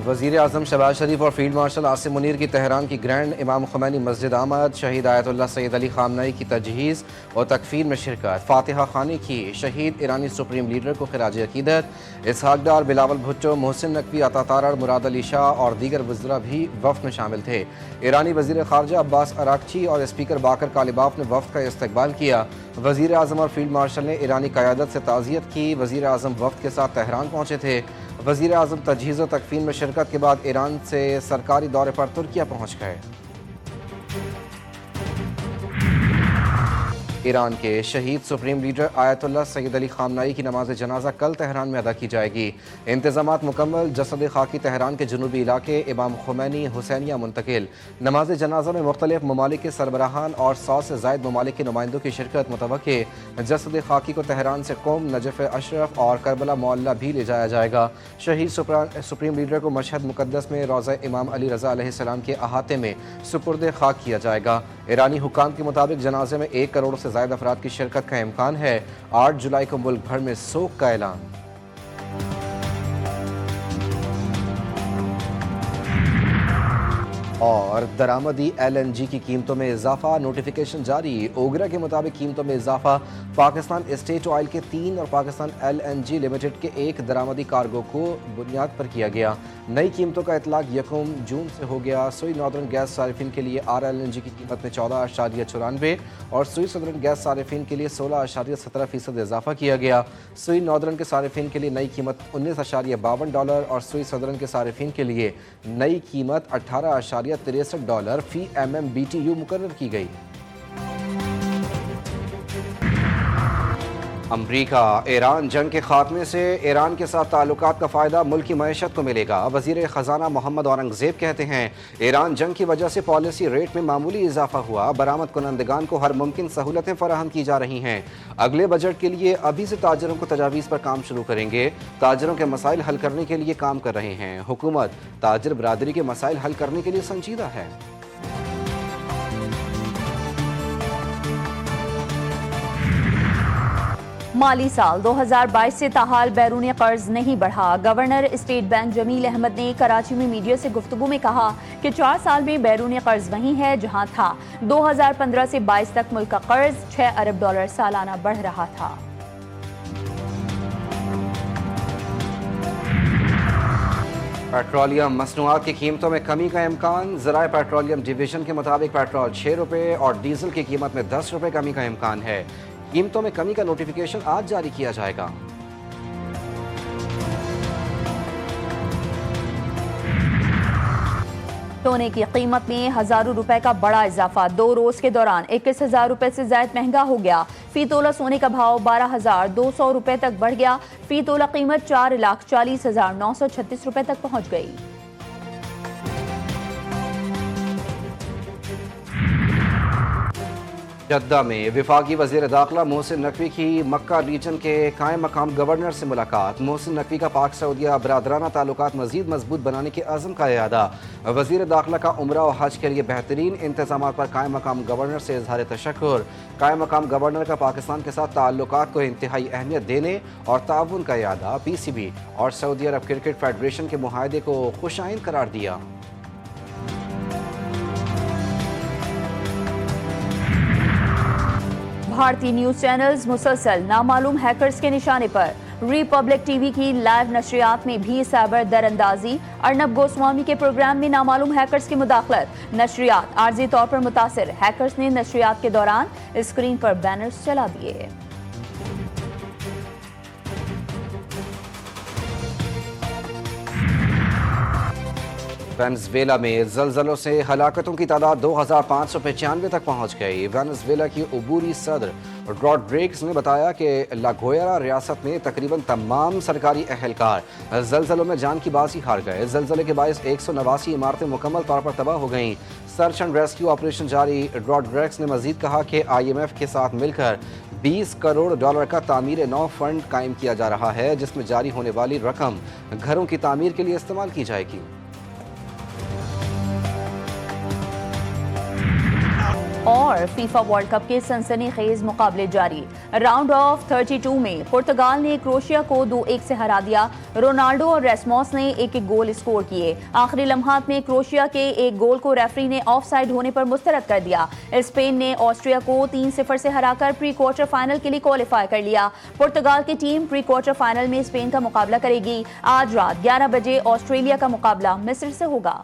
وزیر اعظم شہباز شریف اور field marshal Asim Munir کی تہران کی گرینڈ امام خمینی مسجد آمد، شہید آیت اللہ سید علی خامنئی کی تجہیز اور تکفین میں شرکت، فاتحہ خوانی کی، شہید ایرانی سپریم لیڈر کو خراج عقیدت، اسحاق ڈار، بلاول بھٹو، محسن نقوی، عطا تارڑ، مراد علی شاہ اور دیگر وزراء بھی وفد میں شامل تھے۔ ایرانی وزیر خارجہ عباس اراغچی اور اسپیکر باقر کالباف نے وفد کا استقبال کیا۔ وزیر اعظم اور فیلڈ مارشل نے ایرانی قیادت سے تعزیت کی۔ وزیر اعظم وفد کے ساتھ تہران پہنچے تھے۔ وزیر اعظم تجہیز و تکفین میں شرکت کے بعد ایران سے سرکاری دورے پر ترکیہ پہنچ گئے۔ ایران کے شہید سپریم لیڈر آیت اللہ سید علی خامنئی کی نماز جنازہ کل تہران میں ادا کی جائے گی۔ انتظامات مکمل، جسد خاکی تہران کے جنوبی علاقے امام خمینی حسینیہ منتقل۔ نماز جنازہ میں مختلف ممالک کے سربراہان اور 100 سے زائد ممالک کے نمائندوں کی شرکت متوقع۔ جسد خاکی کو تہران سے قم، نجف اشرف اور کربلا معلیٰ بھی لے جایا جائے گا۔ شہید سپریم لیڈر کو مشہد مقدس میں روضہ امام علی رضا علیہ السلام کے احاطے میں سپرد خاک کیا جائے گا۔ ایرانی حکام کے مطابق جنازے میں 1 کروڑ سے زائد افراد کی شرکت کا امکان ہے۔ 8 جولائی کو ملک بھر میں سوگ کا اعلان۔ اور درآمدی LNG کی قیمتوں میں اضافہ، نوٹیفیکیشن جاری۔ اوگرا کے مطابق قیمتوں میں اضافہ، پاکستان اسٹیٹ آئل کے 3 اور پاکستان LNG لمیٹڈ کے 1 درآمدی کارگو کو بنیاد پر کیا گیا۔ نئی قیمتوں کا اطلاق 1 جون سے ہو گیا۔ سوئی ناردرن گیس صارفین کے لیے RLNG کی قیمت میں 14.94 اور سوئی سدرن گیس صارفین کے لیے 16.17% اضافہ کیا گیا۔ سوئی ناردرن کے صارفین کے لیے نئی قیمت $19.52 اور سوئی سدرن کے صارفین کے لیے نئی قیمت $18.63 فی MMBTU مقرر کی گئی۔ امریکہ ایران جنگ کے خاتمے سے ایران کے ساتھ تعلقات کا فائدہ ملکی معیشت کو ملے گا۔ وزیر خزانہ محمد اورنگزیب کہتے ہیں ایران جنگ کی وجہ سے پالیسی ریٹ میں معمولی اضافہ ہوا، برآمد کنندگان کو ہر ممکن سہولتیں فراہم کی جا رہی ہیں۔ اگلے بجٹ کے لیے ابھی سے تاجروں کو تجاویز پر کام شروع کریں گے۔ تاجروں کے مسائل حل کرنے کے لیے کام کر رہے ہیں۔ حکومت تاجر برادری کے مسائل حل کرنے کے لیے سنجیدہ ہے۔ مالی سال 2022 سے تاحال بیرون قرض نہیں بڑھا۔ گورنر اسٹیٹ بینک جمیل احمد نے کراچی میں میڈیا سے گفتگو میں کہا کہ 4 سال میں بیرون قرض وہیں ہے جہاں تھا۔ 2015 سے 22 تک ملک کا قرض $6 ارب سالانہ بڑھ رہا تھا۔ پیٹرولیم مصنوعات کی قیمتوں میں کمی کا امکان۔ ذرائع پیٹرولیم ڈویژن کے مطابق پیٹرول $6 اور ڈیزل کی قیمت میں $10 کمی کا امکان ہے۔ قیمتوں میں کمی کا نوٹیفیکیشن آج جاری کیا جائے گا۔ سونے کی قیمت میں ہزاروں روپے کا بڑا اضافہ، 2 روز کے دوران 21,000 روپے سے زائد مہنگا ہو گیا۔ فی تولہ سونے کا بھاؤ 12,200 روپے تک بڑھ گیا۔ فی تولہ قیمت 4,40,936 روپے تک پہنچ گئی۔ جدہ میں وفاقی وزیر داخلہ محسن نقوی کی مکہ ریجن کے قائم مقام گورنر سے ملاقات۔ محسن نقوی کا پاک سعودیہ برادرانہ تعلقات مزید مضبوط بنانے کے عزم کا اعادہ۔ وزیر داخلہ کا عمرہ و حج کے لیے بہترین انتظامات پر قائم مقام گورنر سے اظہار تشکر۔ قائم مقام گورنر کا پاکستان کے ساتھ تعلقات کو انتہائی اہمیت دینے اور تعاون کا اعادہ۔ PCB اور سعودی عرب کرکٹ فیڈریشن کے معاہدے کو خوش آئند قرار دیا۔ بھارتی نیوز چینلز مسلسل نامعلوم ہیکرز کے نشانے پر۔ ریپبلک ٹی وی کی لائیو نشریات میں بھی سائبر در اندازی۔ ارنب گوسوامی کے پروگرام میں نامعلوم ہیکرز کی مداخلت۔ نشریات عارضی طور پر متاثر۔ ہیکرز نے نشریات کے دوران اسکرین پر بینرز چلا دیے۔ وینزویلا میں زلزلوں سے ہلاکتوں کی تعداد 2,595 تک پہنچ گئی۔ وینزویلا کی عبوری صدر روڈریگز نے بتایا کہ لاگویرا ریاست میں تقریباً تمام سرکاری اہلکار زلزلوں میں جان کی بازی ہار گئے۔ زلزلے کے باعث 189 عمارتیں مکمل طور پر تباہ ہو گئیں۔ سرچ اینڈ ریسکیو آپریشن جاری۔ روڈریگز نے مزید کہا کہ IMF کے ساتھ مل کر $20 کروڑ کا تعمیر نو فنڈ قائم کیا جا رہا ہے، جس میں جاری ہونے والی رقم گھروں کی تعمیر کے لیے استعمال کی جائے گی۔ اور فیفا ورلڈ کپ کے سنسنی خیز مقابلے جاری. راؤنڈ آف 32 میں پرتگال نے کروشیا کو 2-1 سے ہرا دیا. رونالڈو اور ریسموس نے ایک گول اسکور کیے. آخری لمحات میں کروشیا کے ایک گول کو ریفری نے آف سائیڈ ہونے پر مسترد کر دیا. اسپین نے آسٹریا کو 3-0 سے ہرا کر پری کوارٹر فائنل کے لیے کوالیفائی کر لیا. پرتگال کی ٹیم پری کوارٹر فائنل میں اسپین کا مقابلہ کرے گی. آج رات 11 بجے آسٹریلیا کا مقابلہ مصر سے ہوگا.